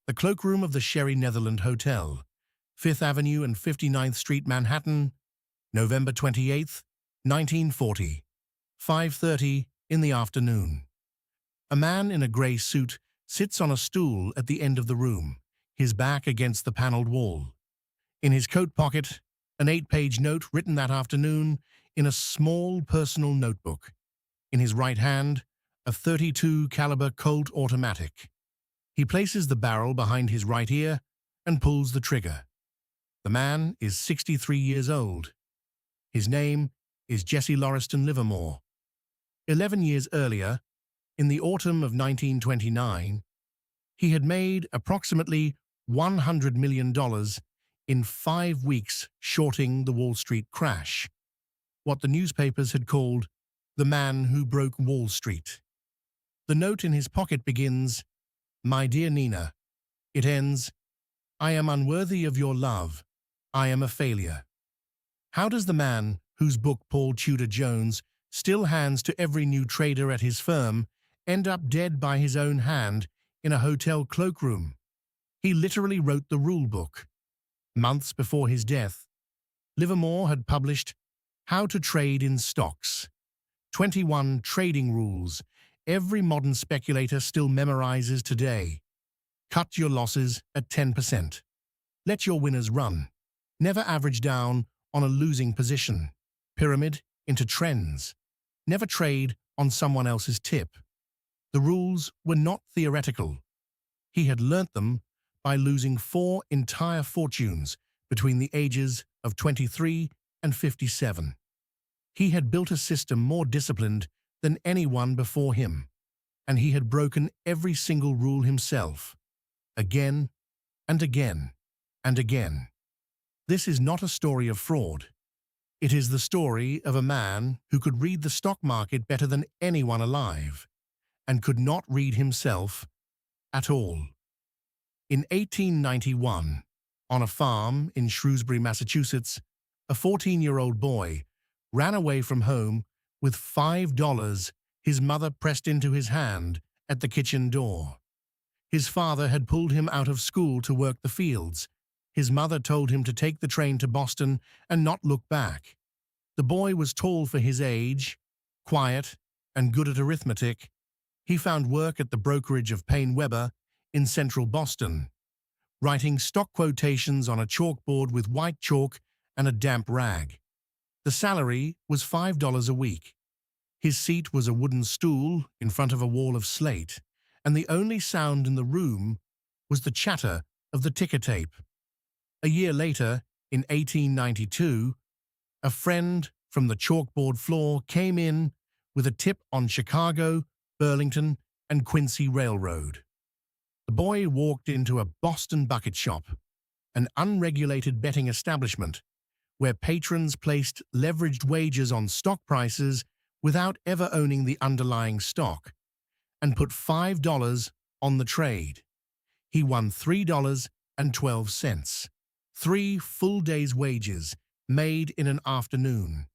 The Cloakroom of the Sherry-Netherland Hotel, 5th Avenue and 59th Street, Manhattan, November 28, 1940, 5:30 in the afternoon. A man in a grey suit sits on a stool at the end of the room, his back against the panelled wall. In his coat pocket, an 8-page note written that afternoon in a small personal notebook. In his right hand, a .32 caliber Colt automatic. He places the barrel behind his right ear and pulls the trigger. The man is 63 years old. His name is Jesse Livermore. 11 years earlier, in the autumn of 1929, he had made approximately $100 million in 5 weeks shorting the Wall Street crash, what the newspapers had called the man who broke Wall Street. The note in his pocket begins, "My dear Nina." It ends, "I am unworthy of your love. I am a failure." How does the man whose book Paul Tudor Jones still hands to every new trader at his firm end up dead by his own hand in a hotel cloakroom? He literally wrote the rule book. Months before his death, Livermore had published How to Trade in Stocks, 21 trading rules every modern speculator still memorizes today. Cut your losses at 10%. Let your winners run. Never average down on a losing position. Pyramid into trends. Never trade on someone else's tip. The rules were not theoretical. He had learnt them by losing 4 entire fortunes between the ages of 23 and 57. He had built a system more disciplined than anyone before him, and he had broken every single rule himself, again and again and again. This is not a story of fraud. It is the story of a man who could read the stock market better than anyone alive, and could not read himself at all. In 1891, on a farm in Shrewsbury, Massachusetts, a 14-year-old boy ran away from home with $5 his mother pressed into his hand at the kitchen door. His father had pulled him out of school to work the fields. His mother told him to take the train to Boston and not look back. The boy was tall for his age, quiet, and good at arithmetic. He found work at the brokerage of Payne Weber in central Boston, writing stock quotations on a chalkboard with white chalk and a damp rag. The salary was $5 a week. His seat was a wooden stool in front of a wall of slate, and the only sound in the room was the chatter of the ticker tape. A year later, in 1892, a friend from the chalkboard floor came in with a tip on Chicago, Burlington, and Quincy Railroad. The boy walked into a Boston bucket shop, an unregulated betting establishment where patrons placed leveraged wagers on stock prices without ever owning the underlying stock, and put $5 on the trade. He won $3.12, 3 full days' wages made in an afternoon.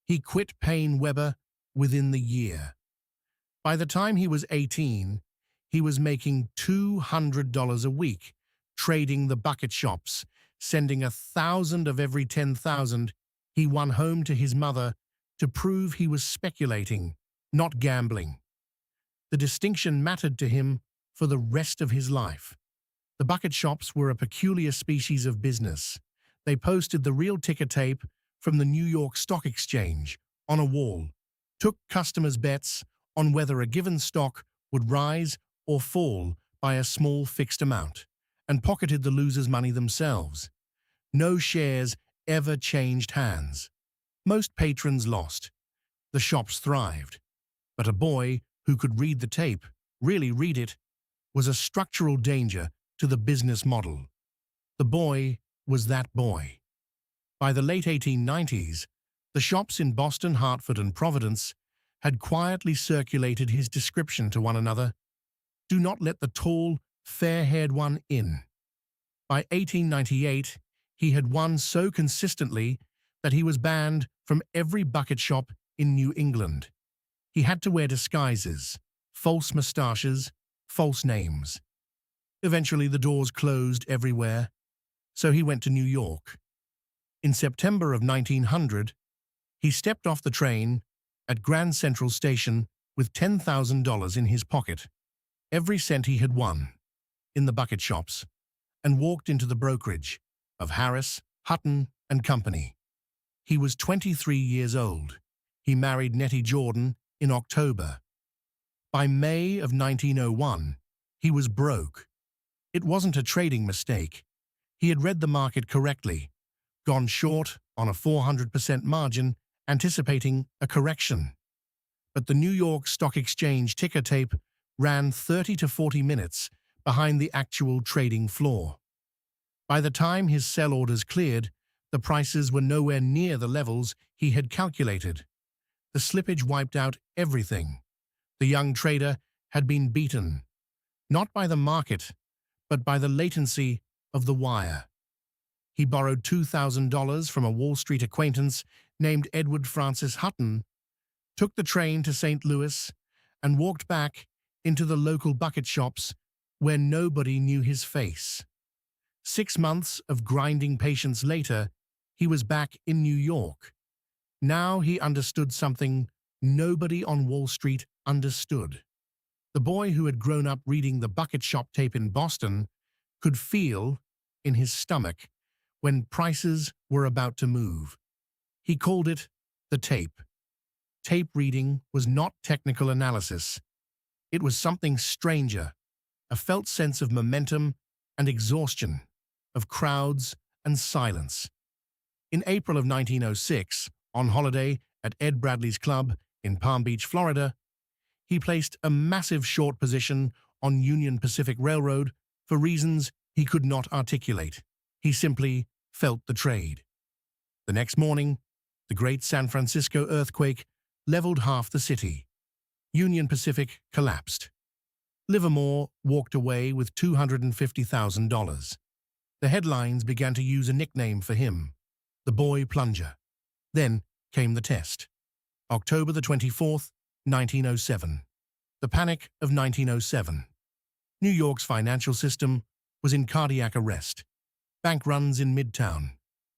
He quit Payne Weber within the year. By the time he was 18, he was making $200 a week, trading the bucket shops, sending 1,000 of every 10,000 he won home to his mother to prove he was speculating, not gambling. The distinction mattered to him for the rest of his life. The bucket shops were a peculiar species of business. They posted the real ticker tape from the New York Stock Exchange on a wall, took customers' bets on whether a given stock would rise or fall by a small fixed amount, and pocketed the losers' money themselves. No shares ever changed hands. Most patrons lost. The shops thrived. But a boy who could read the tape, really read it, was a structural danger to the business model. The boy was that boy. By the late 1890s, the shops in Boston, Hartford, and Providence had quietly circulated his description to one another. Do not let the tall, fair-haired one in. By 1898, he had won so consistently that he was banned from every bucket shop in New England. He had to wear disguises, false mustaches, false names. Eventually, the doors closed everywhere, so he went to New York. In September of 1900, he stepped off the train at Grand Central Station with $10,000 in his pocket, every cent he had won, in the bucket shops, and walked into the brokerage of Harris, Hutton and Company. He was 23 years old. He married Nettie Jordan in October. By May of 1901, he was broke. It wasn't a trading mistake. He had read the market correctly, gone short on a 400% margin, anticipating a correction. But the New York Stock Exchange ticker tape ran 30 to 40 minutes behind the actual trading floor. By the time his sell orders cleared, the prices were nowhere near the levels he had calculated. The slippage wiped out everything. The young trader had been beaten, not by the market, but by the latency of the wire. He borrowed $2,000 from a Wall Street acquaintance named Edward Francis Hutton, took the train to St. Louis, and walked back into the local bucket shops where nobody knew his face. 6 months of grinding patience later, he was back in New York. Now he understood something nobody on Wall Street understood. The boy who had grown up reading the bucket shop tape in Boston could feel, in his stomach, when prices were about to move. He called it the tape. Tape reading was not technical analysis. It was something stranger, a felt sense of momentum and exhaustion, of crowds and silence. In April of 1906, on holiday at Ed Bradley's club in Palm Beach, Florida, he placed a massive short position on Union Pacific Railroad for reasons he could not articulate. He simply felt the trade. The next morning, the great San Francisco earthquake leveled half the city. Union Pacific collapsed. Livermore walked away with $250,000. The headlines began to use a nickname for him, the Boy Plunger. Then came the test. October the 24th, 1907. The Panic of 1907. New York's financial system was in cardiac arrest. Bank runs in Midtown.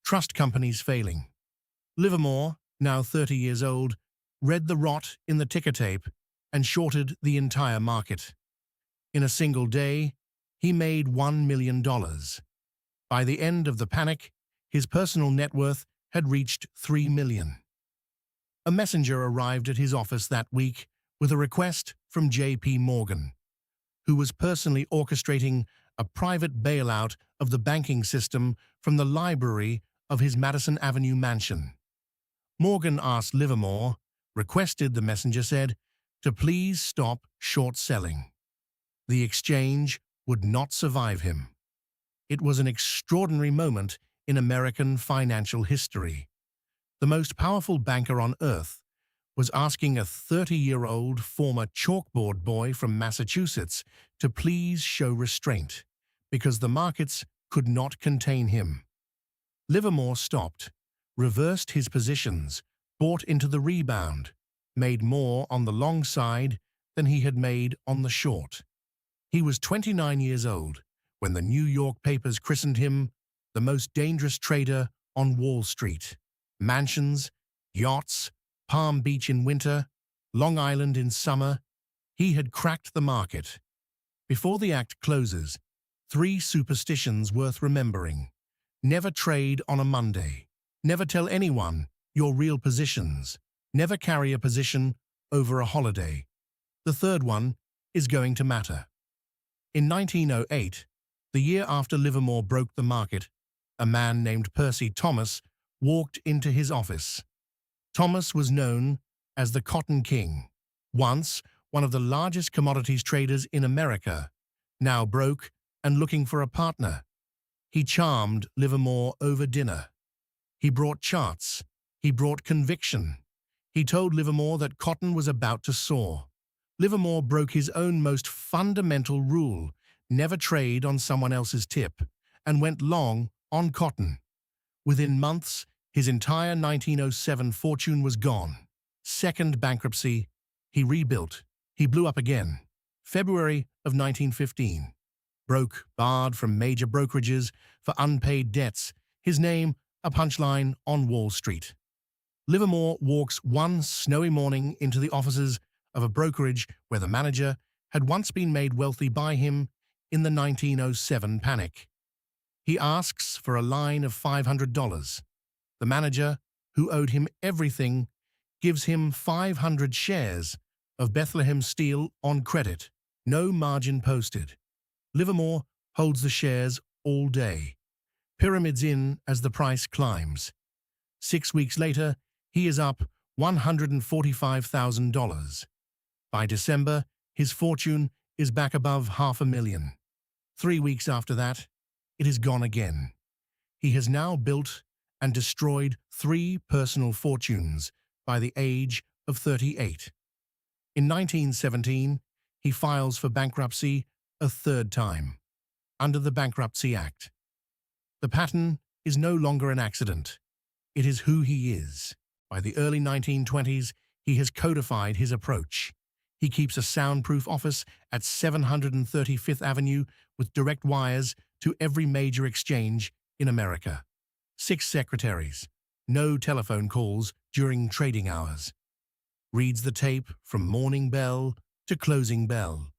Trust companies failing. Livermore, now 30 years old, read the rot in the ticker tape and shorted the entire market. In a single day, he made $1 million. By the end of the panic, his personal net worth had reached $3 million. A messenger arrived at his office that week with a request from J.P. Morgan, who was personally orchestrating a private bailout of the banking system from the library of his Madison Avenue mansion. Morgan asked Livermore, requested, the messenger said, to please stop short selling. The exchange would not survive him. It was an extraordinary moment in American financial history. The most powerful banker on earth was asking a 30-year-old former chalkboard boy from Massachusetts to please show restraint, because the markets could not contain him. Livermore stopped, reversed his positions, bought into the rebound, made more on the long side than he had made on the short. He was 29 years old when the New York papers christened him the most dangerous trader on Wall Street. Mansions, yachts, Palm Beach in winter, Long Island in summer, he had cracked the market. Before the act closes, 3 superstitions worth remembering. Never trade on a Monday. Never tell anyone your real positions. Never carry a position over a holiday. The third one is going to matter. In 1908, the year after Livermore broke the market, a man named Percy Thomas walked into his office. Thomas was known as the Cotton King, once one of the largest commodities traders in America, now broke and looking for a partner. He charmed Livermore over dinner. He brought charts. He brought conviction. He told Livermore that cotton was about to soar. Livermore broke his own most fundamental rule, never trade on someone else's tip, and went long on cotton. Within months, his entire 1907 fortune was gone. Second bankruptcy, he rebuilt. He blew up again. February of 1915. broke, barred from major brokerages for unpaid debts, his name a punchline on Wall Street. Livermore walks one snowy morning into the offices of a brokerage where the manager had once been made wealthy by him in the 1907 panic. He asks for a line of $500. The manager, who owed him everything, gives him 500 shares of Bethlehem Steel on credit, no margin posted. Livermore holds the shares all day, pyramids in as the price climbs. 6 weeks later, he is up $145,000. By December, his fortune is back above $500,000. 3 weeks after that, it is gone again. He has now built and destroyed 3 personal fortunes by the age of 38. In 1917, he files for bankruptcy a 3rd time, under the Bankruptcy Act. The pattern is no longer an accident. It is who he is. By the early 1920s, he has codified his approach. He keeps a soundproof office at 735th Avenue with direct wires to every major exchange in America. 6 secretaries, no telephone calls during trading hours. Reads the tape from morning bell to closing bell.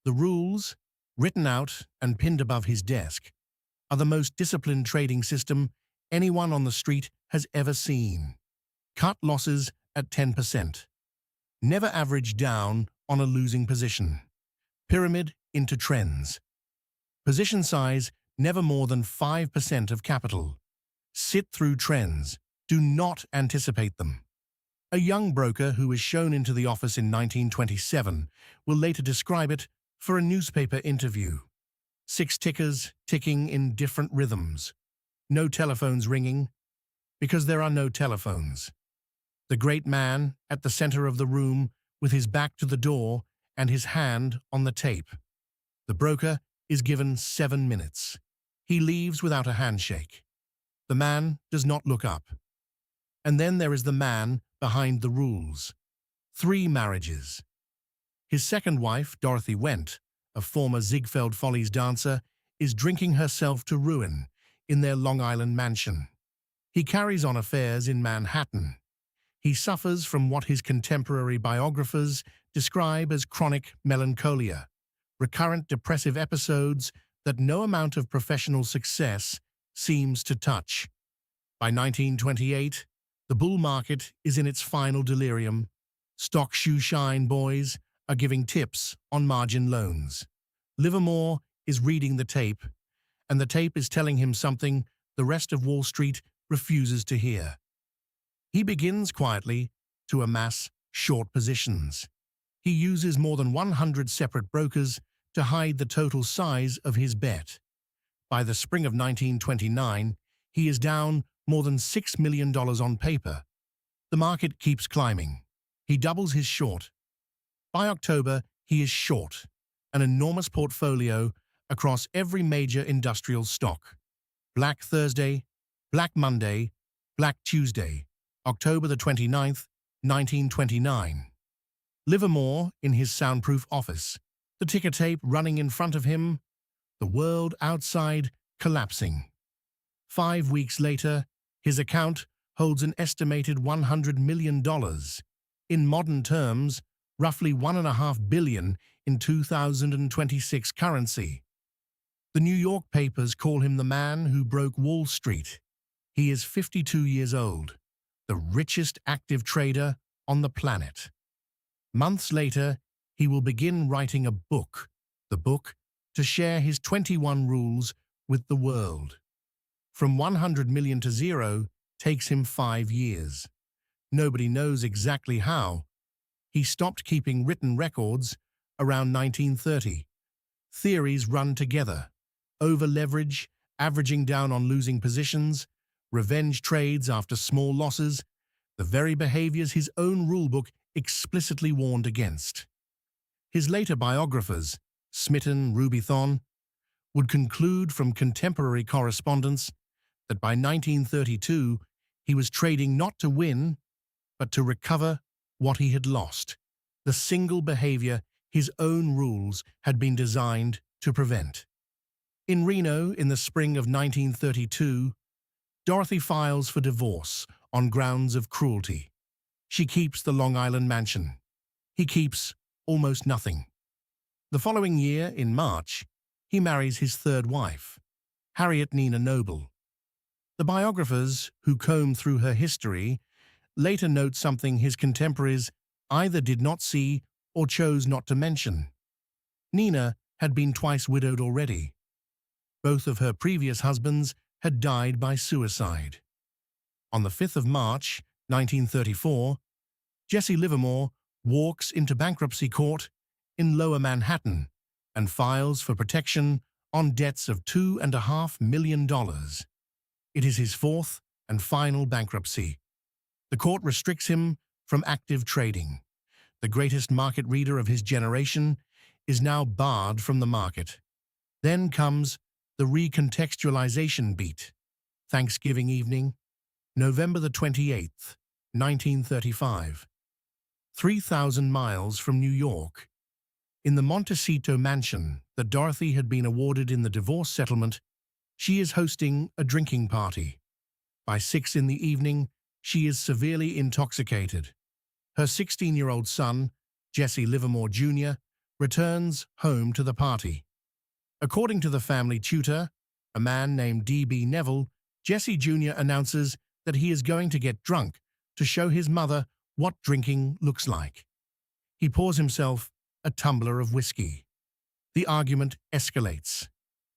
The rules, written out and pinned above his desk, are the most disciplined trading system anyone on the street has ever seen. Cut losses at 10%. Never average down on a losing position. Pyramid into trends. Position size never more than 5% of capital. Sit through trends. Do not anticipate them. A young broker who was shown into the office in 1927 will later describe it for a newspaper interview. 6 tickers ticking in different rhythms. No telephones ringing, because there are no telephones. The great man at the center of the room with his back to the door and his hand on the tape. The broker is given 7 minutes. He leaves without a handshake. The man does not look up. And then there is the man behind the rules. 3 marriages. His second wife, Dorothy Went, a former Ziegfeld Follies dancer, is drinking herself to ruin in their Long Island mansion. He carries on affairs in Manhattan. He suffers from what his contemporary biographers describe as chronic melancholia, recurrent depressive episodes that no amount of professional success seems to touch. By 1928, the bull market is in its final delirium. Stock shoe shine boys are giving tips on margin loans. Livermore is reading the tape, and the tape is telling him something the rest of Wall Street refuses to hear. He begins quietly to amass short positions. He uses more than 100 separate brokers to hide the total size of his bet. By the spring of 1929, he is down more than $6 million on paper. The market keeps climbing. He doubles his short. By October, he is short, an enormous portfolio across every major industrial stock. Black Thursday, Black Monday, Black Tuesday, October the 29th, 1929. Livermore in his soundproof office, the ticker tape running in front of him, the world outside collapsing. 5 weeks later, his account holds an estimated $100 million. In modern terms, roughly $1.5 billion in 2026 currency. The New York papers call him the man who broke Wall Street. He is 52 years old, the richest active trader on the planet. Months later, he will begin writing a book, the book to share his 21 rules with the world. From 100 million to zero takes him 5 years. Nobody knows exactly how. He stopped keeping written records around 1930. Theories run together. Over-leverage, averaging down on losing positions, revenge trades after small losses, the very behaviors his own rulebook explicitly warned against. His later biographers, Smitten, Rubython, would conclude from contemporary correspondence that by 1932 he was trading not to win, but to recover what he had lost, the single behavior his own rules had been designed to prevent. In Reno, in the spring of 1932, Dorothy files for divorce on grounds of cruelty. She keeps the Long Island mansion. He keeps almost nothing. The following year, in March, he marries his third wife, Harriet Nina Noble. The biographers who comb through her history later note something his contemporaries either did not see or chose not to mention. Nina had been twice widowed already. Both of her previous husbands had died by suicide. On the 5th of March, 1934, Jesse Livermore walks into bankruptcy court in Lower Manhattan and files for protection on debts of $2.5 million. It is his fourth and final bankruptcy. The court restricts him from active trading. The greatest market reader of his generation is now barred from the market. Then comes the recontextualization beat. Thanksgiving evening, November the 28th, 1935. 3,000 miles from New York. In the Montecito mansion that Dorothy had been awarded in the divorce settlement, she is hosting a drinking party. By 6 in the evening, she is severely intoxicated. Her 16-year-old son, Jesse Livermore Jr., returns home to the party. According to the family tutor, a man named D.B. Neville, Jesse Jr. announces that he is going to get drunk to show his mother what drinking looks like. He pours himself a tumbler of whiskey. The argument escalates.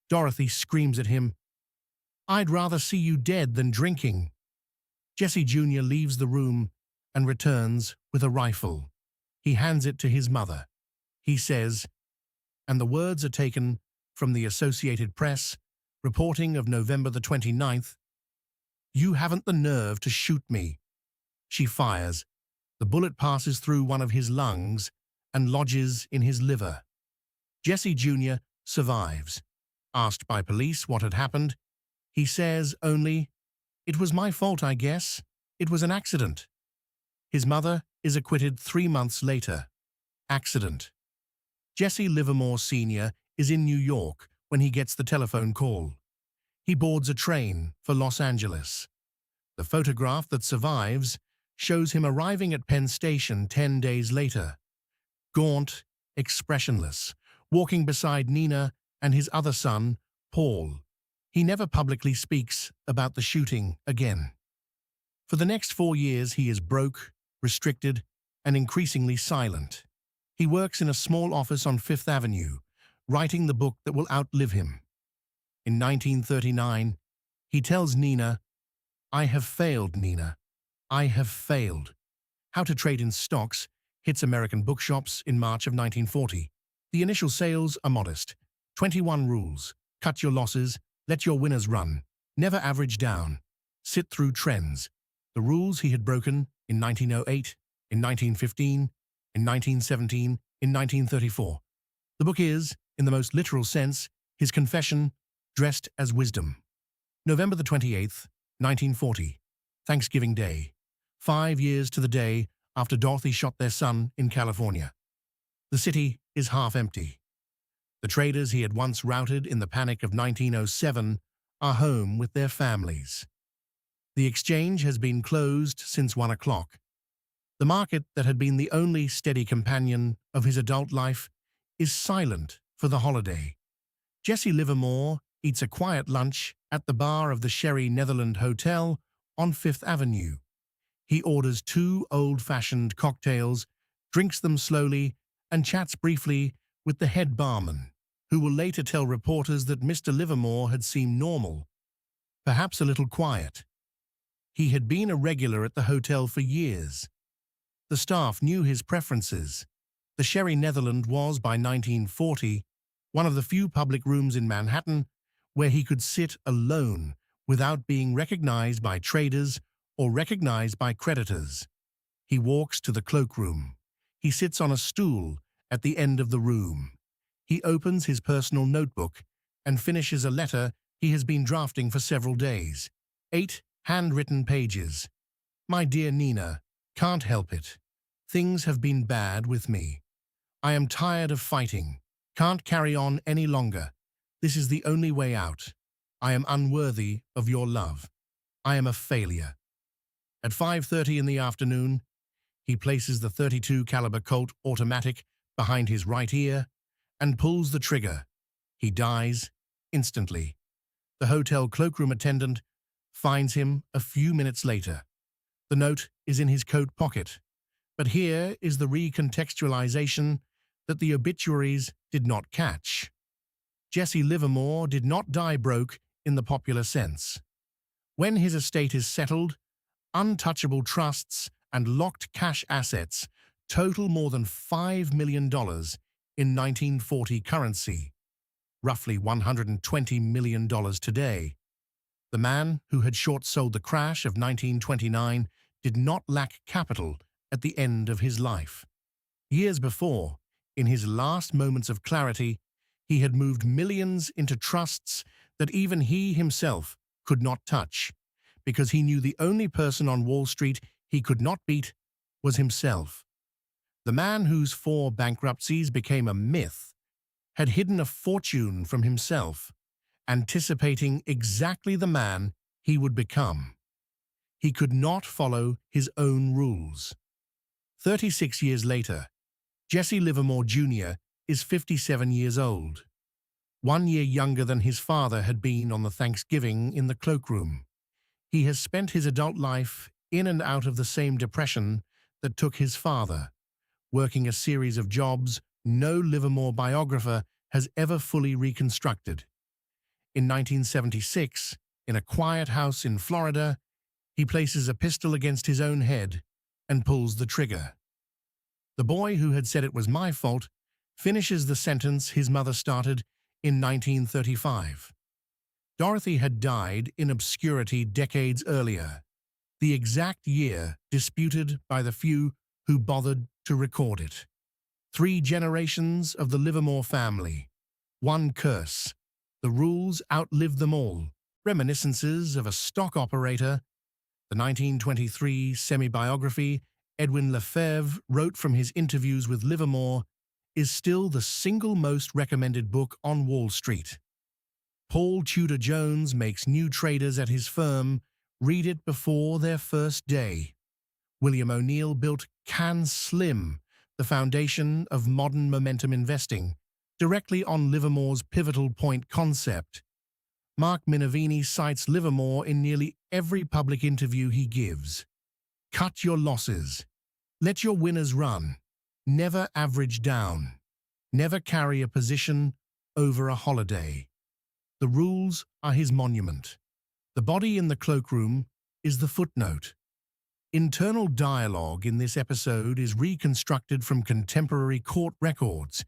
Dorothy screams at him, "I'd rather see you dead than drinking." Jesse Jr. leaves the room and returns with a rifle. He hands it to his mother. He says, and the words are taken from the Associated Press, reporting of November the 29th, "You haven't the nerve to shoot me." She fires. The bullet passes through one of his lungs and lodges in his liver. Jesse Jr. survives. Asked by police what had happened, he says only, "It was my fault, I guess. It was an accident." His mother is acquitted 3 months later. Accident. Jesse Livermore Sr. is in New York when he gets the telephone call. He boards a train for Los Angeles. The photograph that survives shows him arriving at Penn Station 10 days later. Gaunt, expressionless, walking beside Nina and his other son, Paul. He never publicly speaks about the shooting again. For the next 4 years, he is broke, restricted, and increasingly silent. He works in a small office on Fifth Avenue, writing the book that will outlive him. In 1939, he tells Nina, "I have failed, Nina. I have failed." How to Trade in Stocks hits American bookshops in March of 1940. The initial sales are modest. 21 rules. Cut your losses. Let your winners run. Never average down. Sit through trends. The rules he had broken in 1908, in 1915, in 1917, in 1934. The book is, in the most literal sense, his confession, dressed as wisdom. November the 28th, 1940. Thanksgiving Day. 5 years to the day after Dorothy shot their son in California. The city is half empty. The traders he had once routed in the panic of 1907 are home with their families. The exchange has been closed since 1 o'clock. The market that had been the only steady companion of his adult life is silent for the holiday. Jesse Livermore eats a quiet lunch at the bar of the Sherry-Netherland Hotel on Fifth Avenue. He orders 2 old-fashioned cocktails, drinks them slowly, and chats briefly with the head barman, who will later tell reporters that Mr. Livermore had seemed normal, perhaps a little quiet. He had been a regular at the hotel for years. The staff knew his preferences. The Sherry-Netherland was, by 1940, one of the few public rooms in Manhattan where he could sit alone without being recognized by traders or recognized by creditors. He walks to the cloakroom. He sits on a stool at the end of the room. He opens his personal notebook and finishes a letter he has been drafting for several days. 8 handwritten pages. "My dear Nina, can't help it. Things have been bad with me. I am tired of fighting. Can't carry on any longer. This is the only way out. I am unworthy of your love. I am a failure. At 5:30 in the afternoon, he places the .32 caliber Colt automatic behind his right ear and pulls the trigger. He dies instantly. The hotel cloakroom attendant finds him a few minutes later. The note is in his coat pocket. But here is the recontextualization that the obituaries did not catch. Jesse Livermore did not die broke in the popular sense. When his estate is settled, untouchable trusts and locked cash assets total more than $5 million in 1940 currency, roughly $120 million today. The man who had short-sold the crash of 1929 did not lack capital at the end of his life. Years before, in his last moments of clarity, he had moved millions into trusts that even he himself could not touch, because he knew the only person on Wall Street he could not beat was himself. The man whose 4 bankruptcies became a myth had hidden a fortune from himself, anticipating exactly the man he would become. He could not follow his own rules. 36 years later, Jesse Livermore Jr. is 57 years old, 1 year younger than his father had been on the Thanksgiving in the cloakroom. He has spent his adult life in and out of the same depression that took his father, working a series of jobs no Livermore biographer has ever fully reconstructed. In 1976, in a quiet house in Florida, he places a pistol against his own head and pulls the trigger. The boy who had said it was my fault finishes the sentence his mother started in 1935. Dorothy had died in obscurity decades earlier, the exact year disputed by the few who bothered to record it. 3 generations of the Livermore family. 1 curse. The rules outlived them all. Reminiscences of a stock operator. The 1923 semi-biography Edwin Lefebvre wrote from his interviews with Livermore is still the single most recommended book on Wall Street. Paul Tudor Jones makes new traders at his firm read it before their first day. William O'Neill built Can Slim, the foundation of modern momentum investing, directly on Livermore's pivotal point concept. Mark Minervini cites Livermore in nearly every public interview he gives. Cut your losses. Let your winners run. Never average down. Never carry a position over a holiday. The rules are his monument. The body in the cloakroom is the footnote. Internal dialogue in this episode is reconstructed from contemporary court records.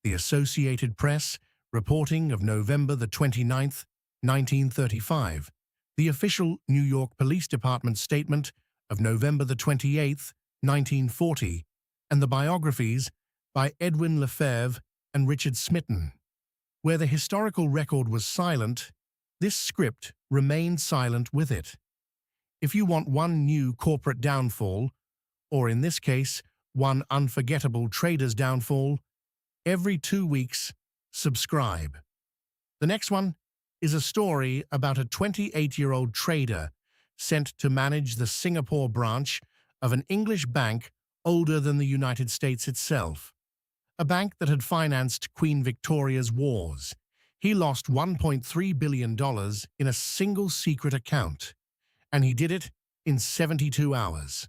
The Associated Press reporting of November the 29th, 1935. The official New York Police Department statement of November the 28th, 1940, and the biographies by Edwin Lefebvre and Richard Smitten. Where the historical record was silent, this script remained silent with it. If you want one new corporate downfall, or in this case, one unforgettable trader's downfall, every 2 weeks, subscribe. The next one is a story about a 28-year-old trader sent to manage the Singapore branch of an English bank older than the United States itself, a bank that had financed Queen Victoria's wars. He lost $1.3 billion in a single secret account, and he did it in 72 hours.